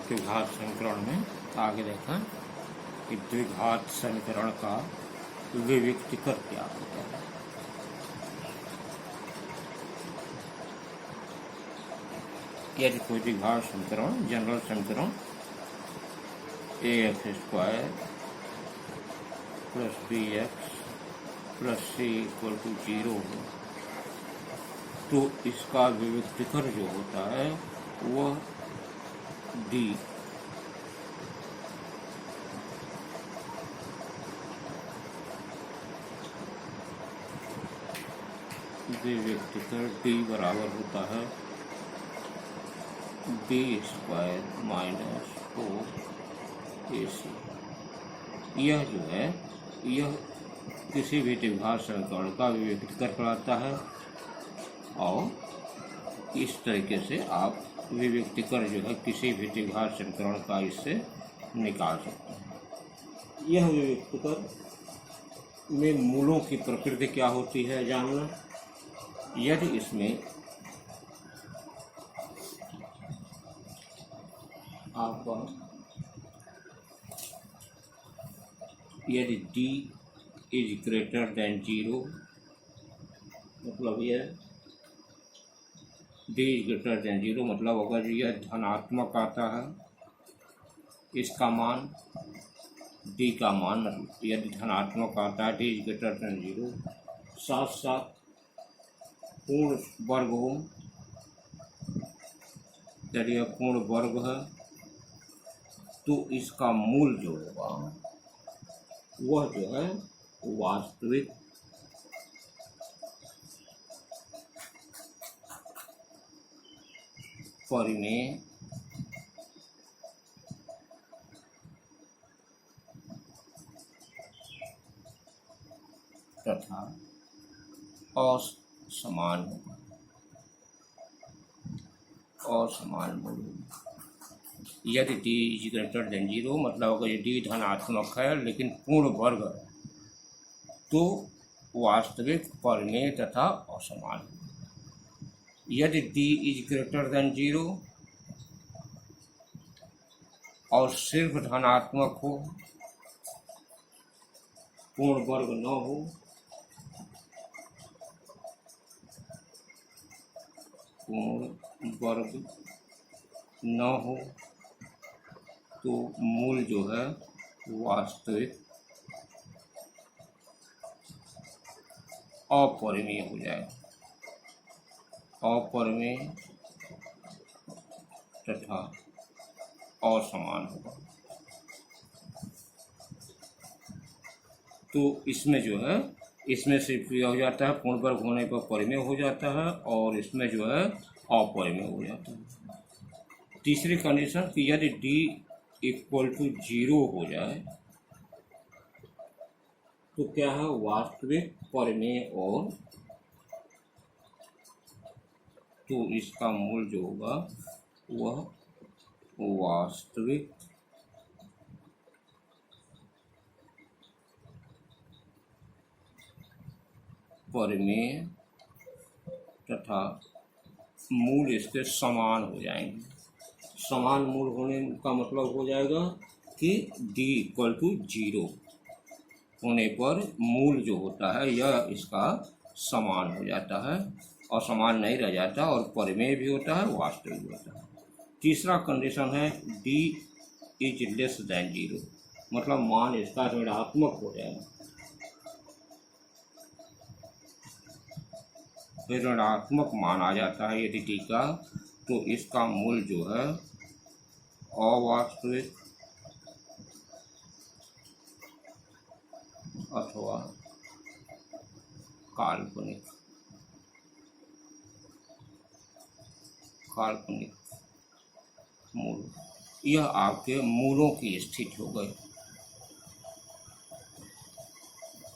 द्विघात समीकरण में आगे देखा कि द्विघात समीकरण का विविक्तीकर क्या होता है। यदि कोई द्विघात समीकरण जनरल समीकरण ax square plus bx plus c equal to 0 हो तो इसका विविक्तीकर जो होता है वह d विविक्तीकर d बराबर होता है b स्क्वायर माइनस 4ac। यह जो है यह किसी भी द्विघात समीकरण का विविक्तीकर कराता है और इस तरीके से आप विविक्तीकर जो है किसी भी द्विघात समीकरण का इससे निकाल सकते हैं। यह विविक्तीकर में मूलों की प्रकृति क्या होती है जानना। यदि इसमें आपका यदि d इज ग्रेटर देन 0 मतलब यह d इज ग्रेटर देन 0 मतलब अगर यह धनात्मक आता है इसका मान d का मान मतलब यदि धनात्मक आता है d इज ग्रेटर देन 0 साथ साथ पूर्ण वर्ग हो यदि यह पूर्ण वर्ग है तो इसका मूल जो होगा वह जो है वास्तविक परिमेय तथा असमान होगा असमान मूल होगा। यदि d इज ग्रेटर देन 0 मतलब अगर ये d धनात्मक है लेकिन पूर्ण वर्ग है तो वास्तविक परिमेय तथा असमान। यदि d इज ग्रेटर देन 0 और सिर्फ धनात्मक हो पूर्ण वर्ग न हो पूर्ण वर्ग न हो तो मूल जो है वास्तविक अपरिमेय हो जाए अपरिमेय तथा असमान होगा। तो इसमें जो है इसमें सिर्फ यह हो जाता है पूर्ण वर्ग होने पर परिमेय हो जाता है और इसमें जो है अपरिमेय हो जाता है। तीसरी कंडीशन कि यदि d इक्वल टू 0 हो जाए तो क्या है वास्तविक परिमेय और तो इसका मूल जो होगा वह वास्तविक परिमेय तथा मूल इसके समान हो जाएंगे। समान मूल होने का मतलब हो जाएगा कि d इक्वल टू 0 होने पर मूल जो होता है यह इसका समान हो जाता है और समान नहीं रह जाता और परिमेय भी होता है वास्तविक भी होता है। तीसरा कंडीशन है d इज लेस देन 0 मतलब मान इसका ऋणात्मक हो जाएगा। ऋणात्मक मान आ जाता है यदि d का तो इसका मूल जो है अवास्तविक अथवा काल्पनिक मूल। यह आपके मूलों की स्थिति हो गई।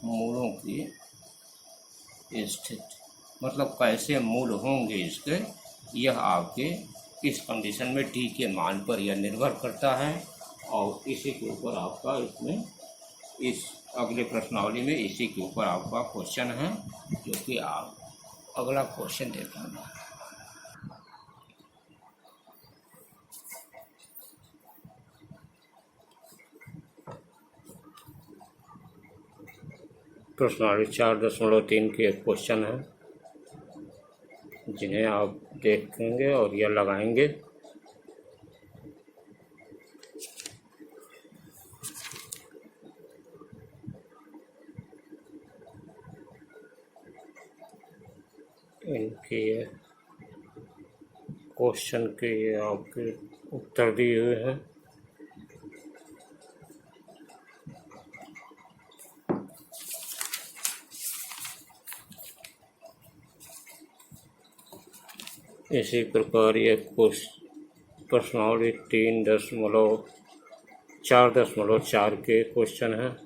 मूलों की स्थिति मतलब कैसे मूल होंगे इसके यह आपके इस कंडीशन में d के मान पर यह निर्भर करता है और इसी के ऊपर आपका इसमें इस अगले प्रश्नावली में इसी के ऊपर आपका क्वेश्चन है जो कि आप अगला क्वेश्चन देखेंगे। प्रश्नावली 4.3 के क्वेश्चन है, जिन्हें आप देखेंगे और यह लगाएंगे। इनके क्वेश्चन के आपके उत्तर दिए हुए हैं। इसी प्रकार ये प्रश्नावली 4.4 के क्वेश्चन हैं।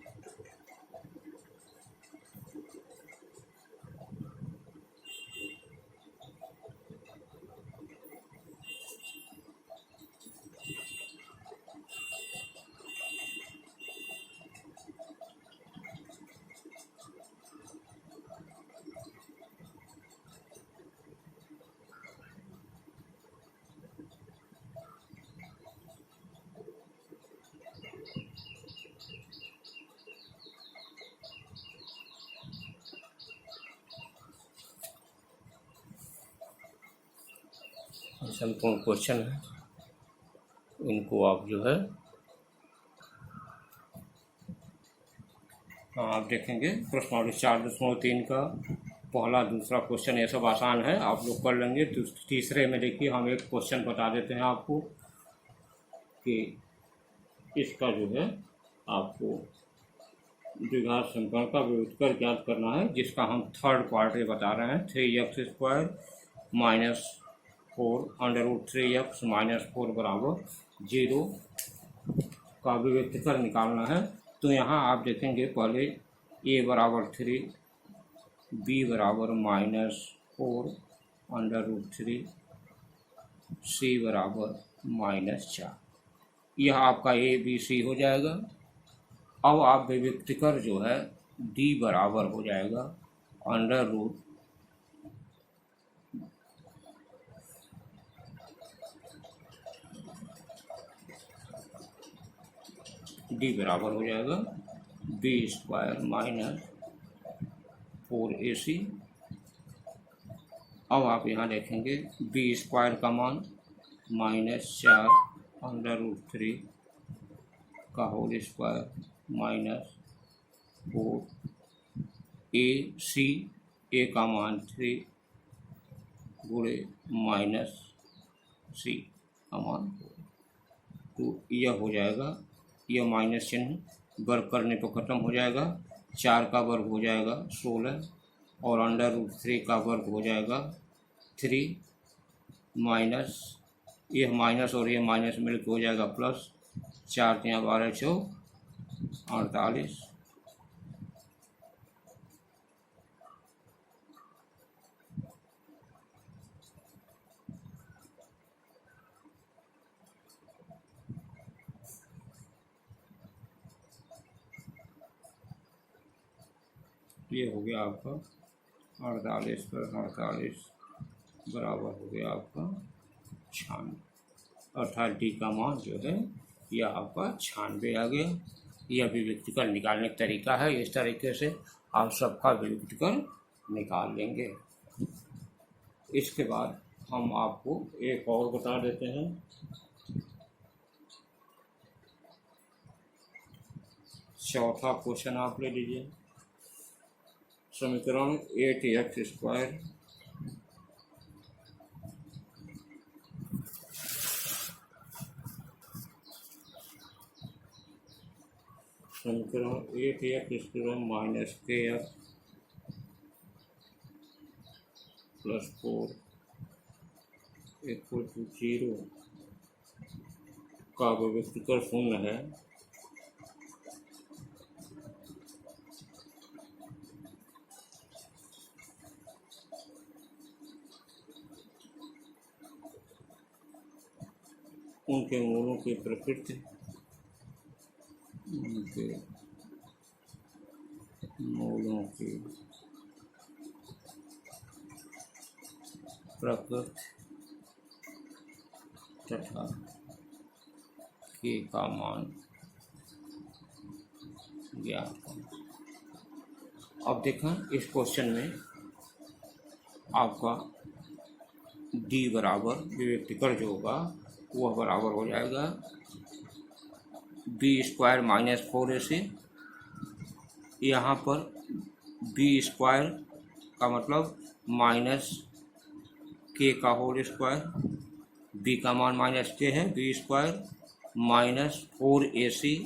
संपूर्ण क्वेश्चन है, इनको आप जो है आप देखेंगे। प्रश्नावली 4.3 का पहला दूसरा क्वेश्चन ये सब आसान है, आप लोग कर लेंगे। तीसरे में देखिए हम एक क्वेश्चन बता देते हैं आपको कि इसका जो है आपको द्विघात समीकरण का व्युत्क्रम ज्ञात करना है, जिसका हम थर्ड पार्ट ये बता रहे हैं। 3x² -4 √3x - 4 बराबर 0 का व्युत्क्रम निकालना है। तो यहाँ आप देखेंगे पहले a बराबर 3, b बराबर -4 √3, c बराबर -4। यह आपका a b c हो जाएगा। अब आप व्युत्क्रम जो है d बराबर हो जाएगा d बराबर हो जाएगा b² -4ac। अब आप यहाँ देखेंगे b² का मान -4 √3 का होल स्क्वायर -4 ac, a का मान 3 गुणे -c का मान 4। तो यह हो जाएगा, यह माइनस चिन्ह वर्ग करने पर ख़त्म हो जाएगा। 4 का वर्ग हो जाएगा 16 और √3 का वर्ग हो जाएगा 3 माइनस, यह माइनस और यह माइनस मिलकर हो जाएगा प्लस। 4 × 12 = 48। ये हो गया आपका 48 पर 48 बराबर हो गया आपका 96, अर्थात डी का मान जो है यह आपका 96 आ गया। यह व्युत्क्रम निकालने का तरीका है। इस तरीके से आप सबका व्युत्क्रम निकाल लेंगे। इसके बाद हम आपको एक और बता देते हैं। चौथा क्वेश्चन आप ले लीजिए। समीकरण 8x² समीकरण 8x² -kx + 4 = 0 का व्युत्क्रम शून्य है। उनके मूलों की प्रकृति, उनके मूलों की प्रकृति तथा के का मान ज्ञात करना। अब देखें इस क्वेश्चन में आपका डी बराबर विभक्तिकर जो होगा वह बराबर हो जाएगा बी स्क्वायर माइनस 4ac। यहाँ पर बी स्क्वायर का मतलब माइनस के का होल स्क्वायर, बी का मान माइनस के है, B square minus 4ac,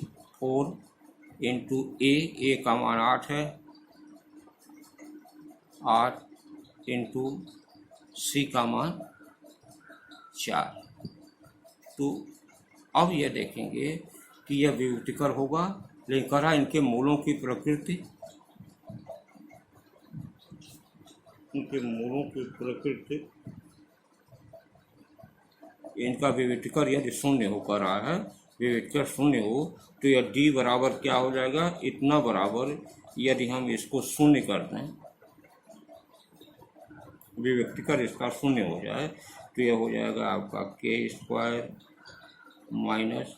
4 into A का मान 8 है, 8 इंटू सी का मान 4। तो अब यह देखेंगे कि यह विभक्तिकर होगा, लेकिन करा इनके मूलों की प्रकृति, इनके मूलों की प्रकृति इनका विभक्तिकर यदि शून्य होकर रहा है, विभक्तिकर शून्य हो तो यह डी बराबर क्या हो जाएगा, इतना बराबर यदि हम इसको शून्य कर दें, विभक्तिकर इसका शून्य हो जाए तो यह हो जाएगा आपका के स्क्वायर माइनस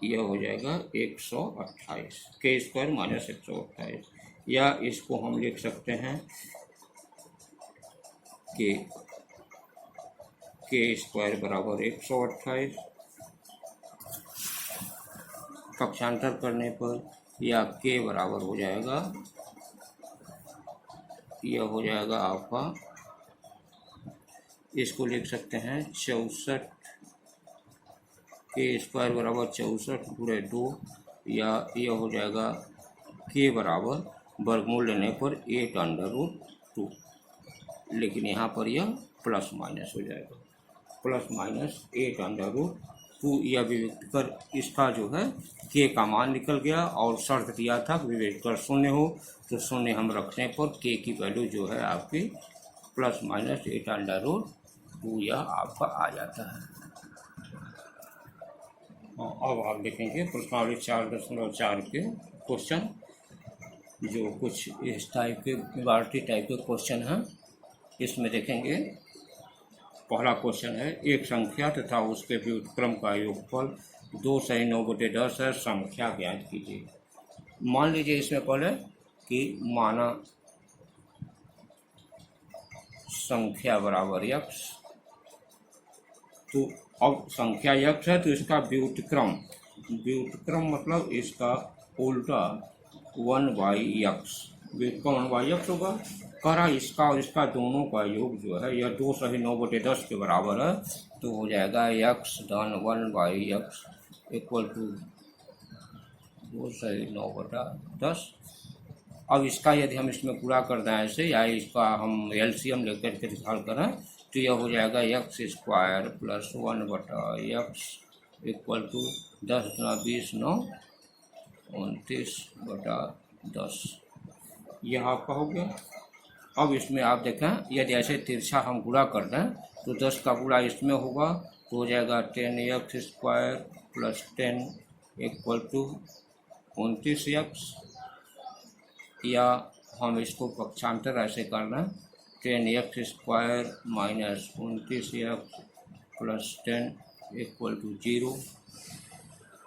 यह हो जाएगा 128, के स्क्वायर माइनस 128, या इसको हम लिख सकते हैं कि के स्क्वायर बराबर 128 पक्षांतर करने पर, या के बराबर हो जाएगा, यह हो जाएगा आपका, इसको लिख सकते हैं 64, के स्क्वायर बराबर 64 पूरे 2, या यह हो जाएगा के बराबर वर्गमूल लेने पर 8√2, लेकिन यहाँ पर यह प्लस माइनस हो जाएगा, प्लस माइनस 8√2। यह विभक्तिकर इसका जो है के का मान निकल गया, और शर्त दिया था कि विभक्तिकर शून्य हो, तो शून्य हम रखने पर के की वैल्यू जो है आपकी प्लस माइनस 8√2 यह आपका आ जाता है। अब आप देखेंगे प्रश्नावली 4.4 के क्वेश्चन, जो कुछ इस टाइप के लाइब्रेरी टाइप के क्वेश्चन हैं। इसमें देखेंगे पहला क्वेश्चन है, एक संख्या तथा उसके व्युत्क्रम का योगफल 2 सही 9/10 है, संख्या ज्ञात कीजिए। मान लीजिए इसमें पहले कि माना संख्या बराबर यक्स, तो अब संख्या यक्स है तो इसका व्युत्क्रम, व्युत्क्रम मतलब इसका उल्टा 1/x, व्युत्क्रम 1/x होगा। करा इसका और इसका दोनों का योग जो है यह 2 सही 9/10 के बराबर है, तो हो जाएगा x धन 1/x इक्वल टू 2 सही 9/10। अब इसका यदि हम इसमें पूरा कर दें ऐसे, या इसका हम एलसीएम लेकर के हल करें, तो यह हो जाएगा x square plus 1/x equal to 10 गुना 20 9 29/10, यह आपका हो गया। अब इसमें आप देखें यदि ऐसे तिरछा हम गुणा कर दें तो 10 का गुणा इसमें होगा, तो हो जाएगा 10x square plus 10 equal to 29x, या हम इसको पक्षांतर ऐसे करना 10x square minus 29x plus 10 equal to 0।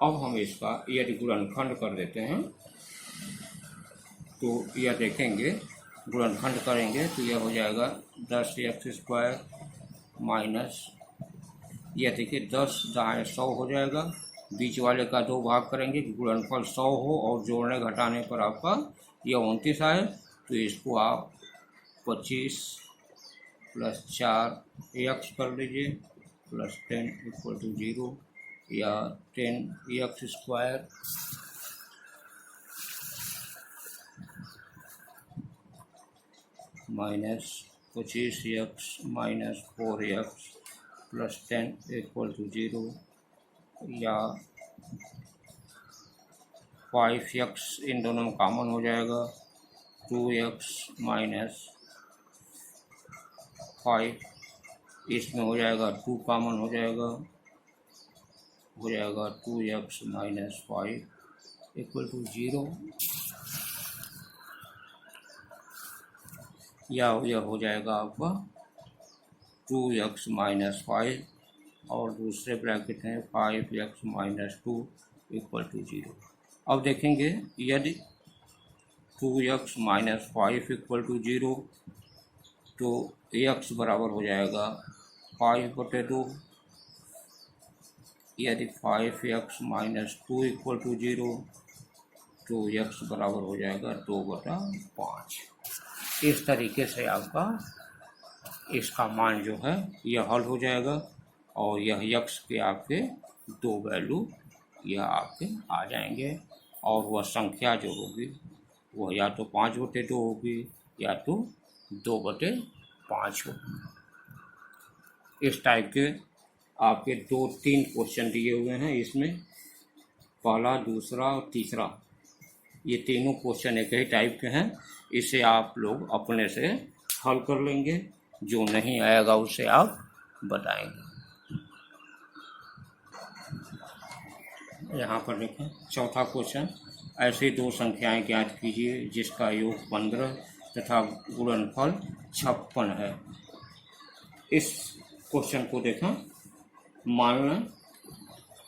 अब हम इसका यदि गुणनखंड कर देते हैं तो यह देखेंगे, गुणनखंड करेंगे तो यह हो जाएगा 10x स्क्वायर माइनस, यह देखिए 10 दाएँ 100 हो जाएगा, बीच वाले का 2 भाग करेंगे कि गुणनफल 100 हो, और जोड़ने घटाने पर आपका यह 29 आए, तो इसको आप 25 प्लस 4x कर लीजिए प्लस 10 इक्वल टू 0, या 10x square minus 25x minus 4x plus 10 equal to 0, या 5x इन दोनों में कॉमन हो जाएगा, 2x माइनस 5 इसमें हो जाएगा, 2 कॉमन हो जाएगा, 2x माइनस 5 इक्वल टू 0, या यह हो जाएगा आपका 2x माइनस 5 और दूसरे ब्रैकेट है 5x माइनस 2 इक्वल टू 0। अब देखेंगे यदि 2x-5 इक्वल टू 0, तो x बराबर हो जाएगा 5/2। यदि 5x-2 इक्वल टू 0, तो x बराबर हो जाएगा 2/5। इस तरीके से आपका इसका मान जो है यह हल हो जाएगा, और यह x के आपके दो वैल्यू यह आपके आ जाएंगे, और वह संख्या जो होगी वह या तो 5/2 होगी या तो 2/5 होगी। इस टाइप के आपके 2-3 क्वेश्चन दिए हुए हैं इसमें, पहला, दूसरा और तीसरा, ये तीनों क्वेश्चन एक ही टाइप के हैं। इसे आप लोग अपने से हल कर लेंगे, जो नहीं आएगा उसे आप बताएंगे। यहाँ पर देखें चौथा क्वेश्चन, ऐसी दो संख्याएं ज्ञात कीजिए जिसका योग 15 तथा गुणनफल 56 है। इस क्वेश्चन को देखें, मान लें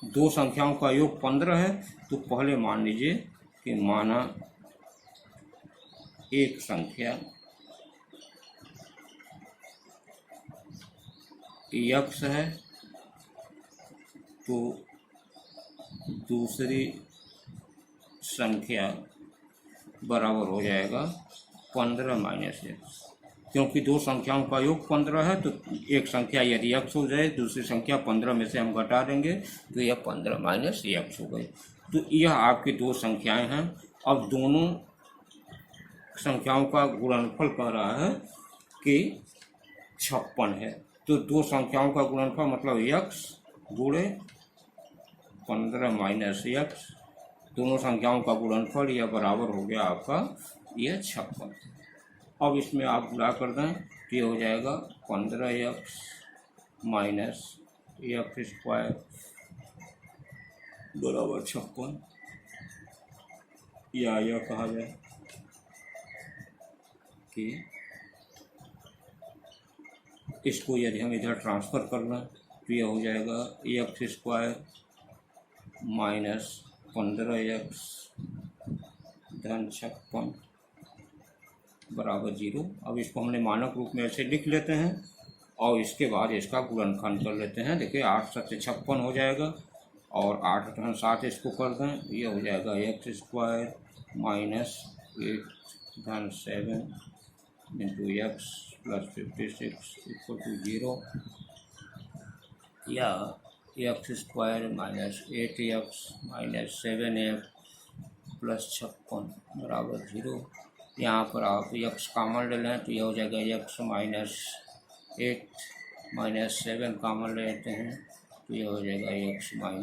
दो संख्याओं का योग 15 है, तो पहले मान लीजिए कि माना एक संख्या x है, तो दूसरी संख्या बराबर हो जाएगा 15 - x। क्योंकि दो संख्याओं का योग 15 है, तो एक संख्या यदि x हो जाए, दूसरी संख्या 15 में से हम घटा देंगे, तो यह 15 - x हो गई। तो यह आपकी दो संख्याएं हैं। अब दोनों संख्याओं का गुणनफल कह रहा है कि 56 है, तो दो संख्याओं का गुणनफल मतलब x गुणे 15 - x, दोनों संख्याओं का गुणनफल यह बराबर हो गया आपका यह 56। अब इसमें आप गुणा कर दें तो ये हो जाएगा 15x - x² बराबर 56, या यह कहा जाए कि इसको यदि हम इधर ट्रांसफ़र कर लें तो यह हो जाएगा x² - 15x धन 56 बराबर 0। अब इसको हमने मानक रूप में ऐसे लिख लेते हैं, और इसके बाद इसका गुणनखंड कर लेते हैं। देखिए 8 × 7 = 56 हो जाएगा, और 8 × 7 इसको कर दें, ये हो जाएगा x² - 8 धन 7 × x + 56 = 0, या x² - 8x - 7x + 56 बराबर 0। यहाँ पर आप x कॉमन ले लें तो यह हो जाएगा x - 8 - 7 कॉमन ले लेते हैं, तो यह हो जाएगा x - 8 =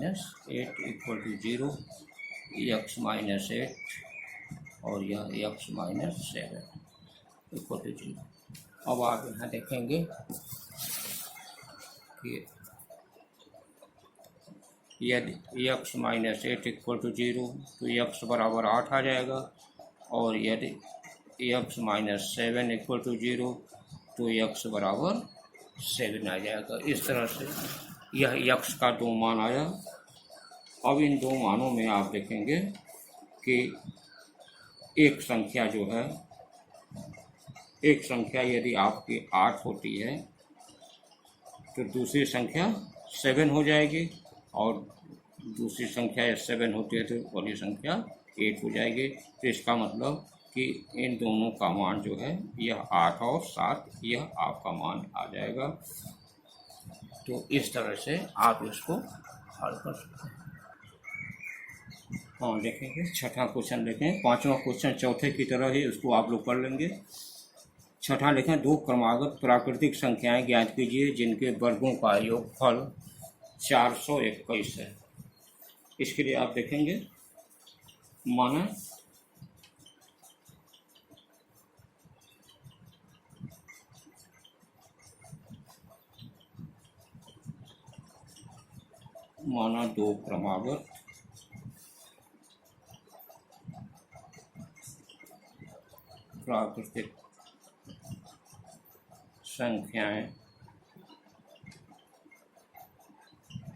0, x - 8 और यह x - 7 = 0। अब आप यहाँ देखेंगे कि यदि x - 8 = 0, तो x बराबर 8 आ जाएगा, और यदि x - 7 = 0, तो x बराबर 7 आ जाएगा। इस तरह से यह x का दो मान आया। अब इन दो मानों में आप देखेंगे कि एक संख्या जो है, एक संख्या यदि आपकी 8 होती है, तो दूसरी संख्या 7 हो जाएगी, और दूसरी संख्या 7 होती है तो पहली संख्या 8 हो जाएगी। तो इसका मतलब कि इन दोनों का मान जो है यह 8 और 7, यह आपका मान आ जाएगा। तो इस तरह से आप इसको हल कर सकते हैं। हाँ, देखेंगे छठा क्वेश्चन देखें। पांचवा क्वेश्चन चौथे की तरह ही उसको आप लोग कर लेंगे। छठा लिखें, दो क्रमागत प्राकृतिक संख्याएं ज्ञात कीजिए जिनके वर्गों का योगफल 421 है। इसके लिए आप देखेंगे, माना दो क्रमागत प्राकृतिक संख्याएं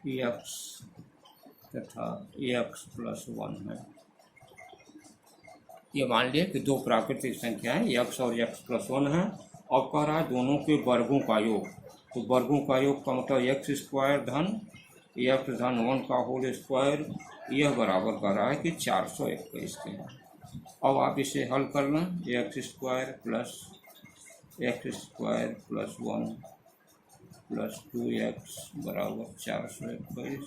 x तथा x + 1 है। ये मान लिया कि दो प्राकृतिक संख्याएं x और x+1 हैं और कह रहा है दोनों के वर्गों का योग। तो वर्गों का योग का मतलब x² धन x धन 1 का होल स्क्वायर, यह बराबर कर रहा है कि 421 के हैं। अब आप इसे हल करना, x² प्लस 1 प्लस 2x बराबर 421,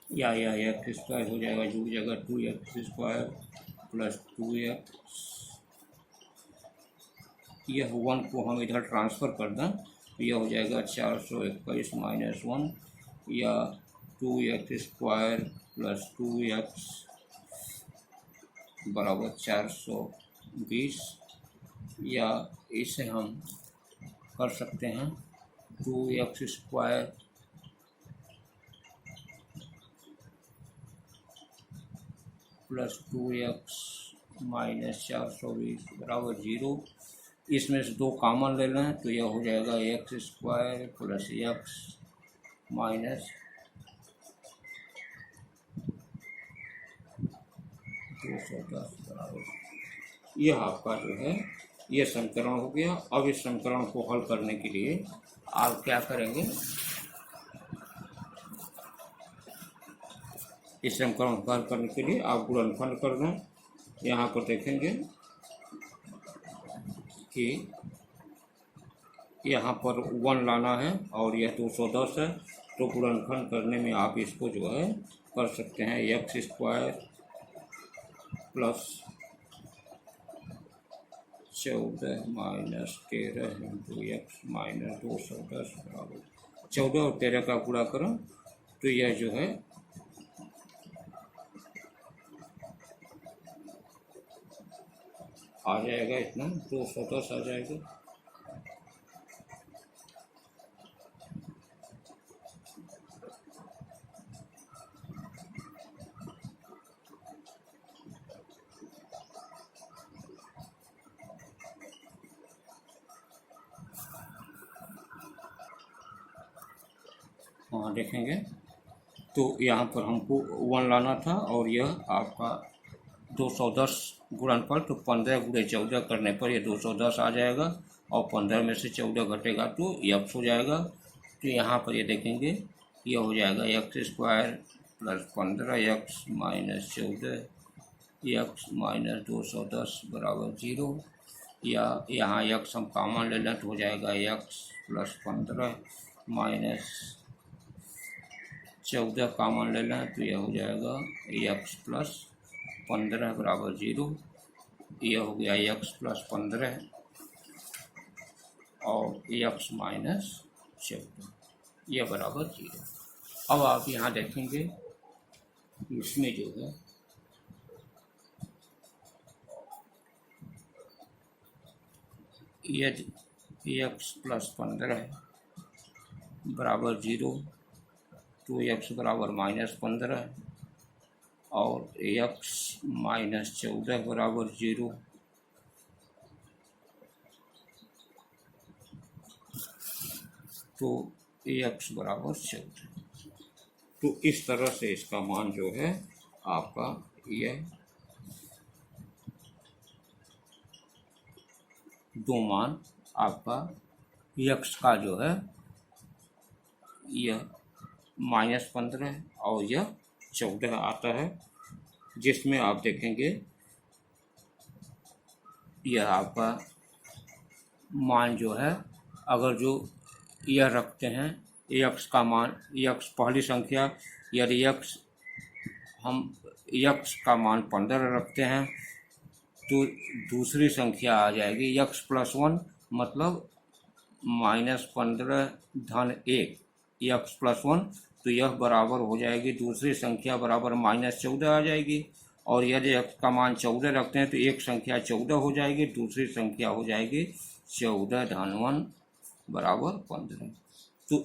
या x² हो जाएगा जो जगह 2x² प्लस 2x, यह 1 को हम इधर ट्रांसफ़र कर दें तो यह हो जाएगा 421 माइनस 1, या 2x² प्लस 2x बराबर 420, या इसे हम कर सकते हैं 2x² प्लस 2x माइनस 420 बराबर 0। इसमें से दो कॉमन ले लें तो यह हो जाएगा x² प्लस x माइनस 210 बराबर, यह आपका जो है ये समीकरण हो गया। अब इस समीकरण को हल करने के लिए आप क्या करेंगे, इस समीकरण को हल करने के लिए आप गुणनफल कर दें। यहाँ पर देखेंगे कि यहाँ पर 1 लाना है और यह 210 है, तो गुणनफल करने में आप इसको जो है कर सकते हैं x² plus 14 minus 13 into x minus 210 बराबर 14 और 13 का गुणा करो तो यह जो है आ जाएगा, इतना 210 आ जाएगा। हाँ देखेंगे तो यहाँ पर हमको 1 लाना था और यह आपका 210 गुणनफल, तो 15 गुणे 14 करने पर यह 210 आ जाएगा और 15 में से 14 घटेगा तो x हो जाएगा। तो यहाँ पर ये देखेंगे यह हो जाएगा x² plus 15x minus 14 x minus 210 बराबर 0, या यहाँ x हम कॉमन ले लें तो हो जाएगा x प्लस 15 माइनस 14 कॉमन ले लें तो यह हो जाएगा x प्लस 15 बराबर 0, यह हो गया x प्लस 15 और x माइनस 14, यह बराबर 0। अब आप यहाँ देखेंगे इसमें जो है यदि x प्लस 15 बराबर 0 तो x बराबर माइनस 15 और x माइनस 14 बराबर 0, तो x बराबर 14। तो इस तरह से इसका मान जो है आपका यह दो मान आपका x का जो है यह -15 और यह 14 आता है, जिसमें आप देखेंगे यह आपका मान जो है अगर जो यह रखते हैं x का मान, x पहली संख्या, यदि हम x का मान 15 रखते हैं तो दूसरी संख्या आ जाएगी x प्लस 1 मतलब -15 धन 1 x प्लस 1, तो यह बराबर हो जाएगी दूसरी संख्या बराबर -14 आ जाएगी। और यदि x का मान 14 रखते हैं तो एक संख्या 14 हो जाएगी, दूसरी संख्या हो जाएगी 14 धन 1 बराबर 15। तो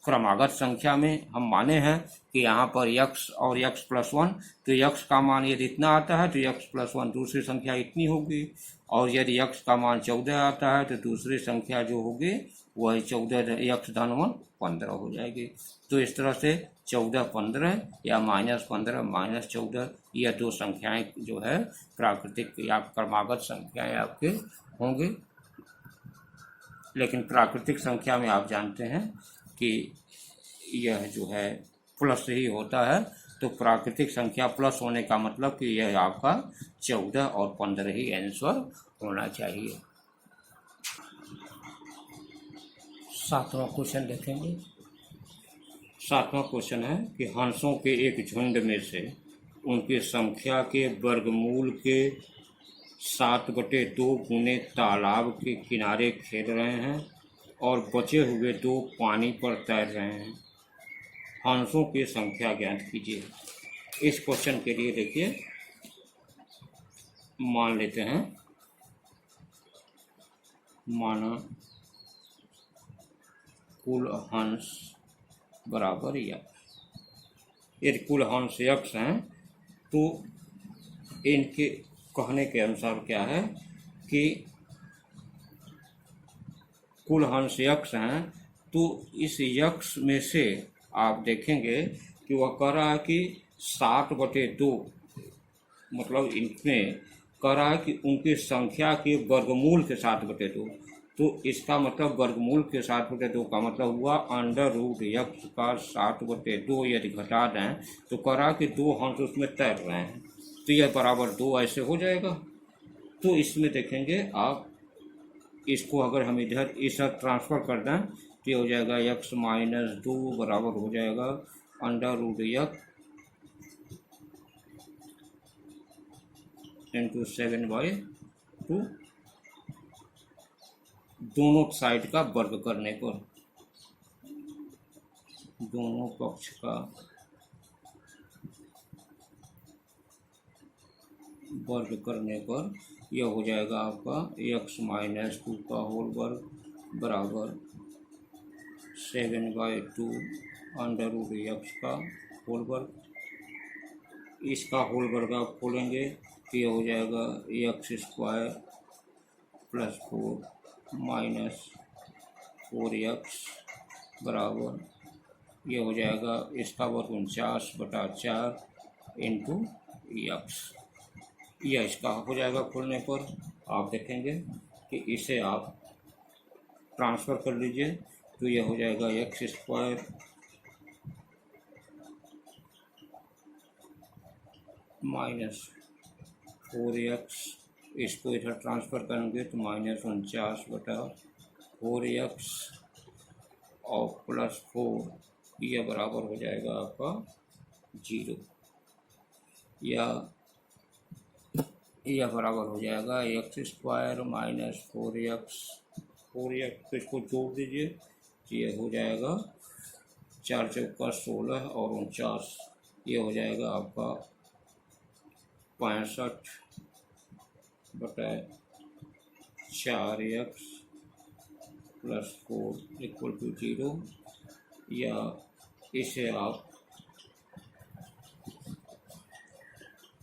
क्रमागत संख्या में हम माने हैं कि यहाँ पर x और x+1, तो x का मान यदि इतना आता है तो x+1 दूसरी संख्या इतनी होगी, और यदि x का मान 14 आता है तो दूसरी संख्या जो होगी वही 14 x-1 15 हो जाएगी। तो इस तरह से 14 15 या -15 -14 यह दो संख्याएं जो है प्राकृतिक या क्रमागत संख्याएं आपके होंगे। लेकिन प्राकृतिक संख्या में आप जानते हैं कि यह जो है प्लस ही होता है, तो प्राकृतिक संख्या प्लस होने का मतलब कि यह आपका 14 और 15 ही आंसर होना चाहिए। 7वां क्वेश्चन देखेंगे। 7वां क्वेश्चन है कि हंसों के एक झुंड में से उनकी संख्या के वर्गमूल के 7/2 गुने तालाब के किनारे खेल रहे हैं और बचे हुए 2 पानी पर तैर रहे हैं। हंसों की संख्या ज्ञात कीजिए। इस क्वेश्चन के लिए देखिए, मान लेते हैं, माना कुल हंस बराबर यक्ष। यदि कुल हंस यक्ष हैं तो इनके कहने के अनुसार क्या है कि कुल हंस यक्ष हैं, तो इस यक्ष में से आप देखेंगे कि वह कह रहा है कि 7/2, मतलब इनमें कह रहा है कि उनकी संख्या के वर्गमूल के 7/2, तो इसका मतलब वर्गमूल के 7/2 का मतलब हुआ √x का 7/2 यदि घटा दें तो कह रहा है कि 2 हंस उसमें तैर रहे हैं, तो यह बराबर 2 ऐसे हो जाएगा। तो इसमें देखेंगे आप, इसको अगर हम इधर इस ट्रांसफ़र कर दें तो ये हो जाएगा x-2 बराबर हो जाएगा √x × 7/2, दोनों साइड का वर्ग करने पर, दोनों पक्ष का वर्ग करने पर यह हो जाएगा आपका x-2 का होल वर्ग बराबर 7/2 √x का होल वर्ग। इसका होल वर्ग आप खोलेंगे तो यह हो जाएगा x² + 4 -4x बराबर, यह हो जाएगा इसका वर्ग 49/4 × x। यह इसका हो जाएगा खोलने पर। आप देखेंगे कि इसे आप ट्रांसफ़र कर लीजिए तो यह हो जाएगा x² -4x, इसको इधर ट्रांसफ़र करेंगे तो -49/4x और +4, यह बराबर हो जाएगा आपका 0, या यह बराबर हो जाएगा x² -4x, 4x तो इसको जोड़ दीजिए तो यह हो जाएगा 4 चौका 16 और 49, ये हो जाएगा आपका 65/4x + 4 = 0, या इसे आप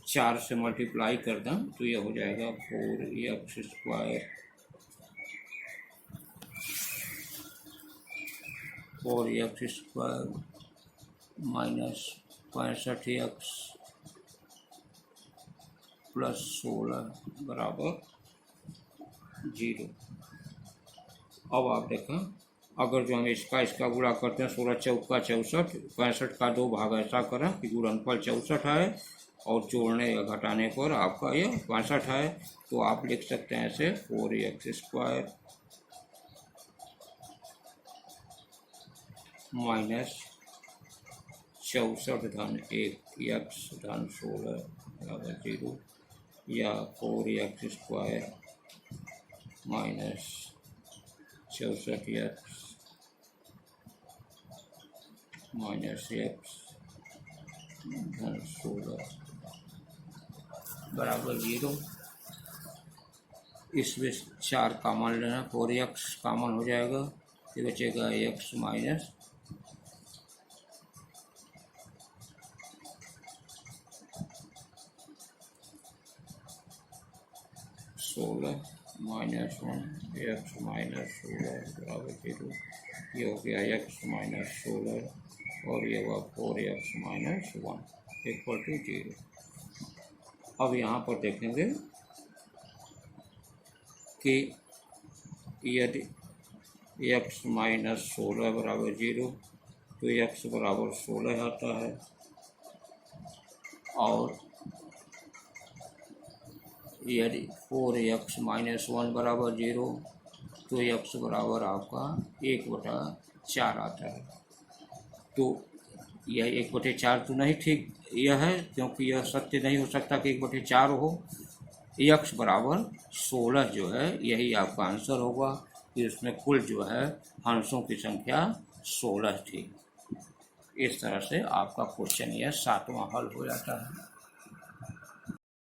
4 से मल्टीप्लाई कर दें तो यह हो जाएगा 4x² -65x + 16 बराबर 0। अब आप देखें, अगर जो हम इसका गुणा करते हैं 16 चौका 64, 65 का 2 भाग ऐसा करें कि गुणनफल 64 आए और जोड़ने या घटाने पर आपका यह 65 है, तो आप लिख सकते हैं ऐसे 4x² -64-1x धन 16 बराबर 0, या 4x² -64x -x धन 16 बराबर 0। इसमें 4 कॉमन लेना, 4x कॉमन हो जाएगा, ये बचेगा x 16 माइनस 1 एक्स माइनस 16 बराबर 0। ये हो गया एक्स माइनस 16 और ये हुआ 4x माइनस 1 इक्वल टू 0। अब यहाँ पर देखेंगे कि यदि x माइनस 16 बराबर 0 तो x बराबर 16 आता है, और यदि 4x माइनस 1 बराबर 0 तो x बराबर आपका 1/4 आता है। तो यह 1/4 तो नहीं ठीक यह है, क्योंकि यह सत्य नहीं हो सकता कि 1/4 हो। x बराबर 16 जो है यही आपका आंसर होगा कि उसमें कुल जो है अंशों की संख्या 16 थी। इस तरह से आपका क्वेश्चन यह 7वां हल हो जाता है।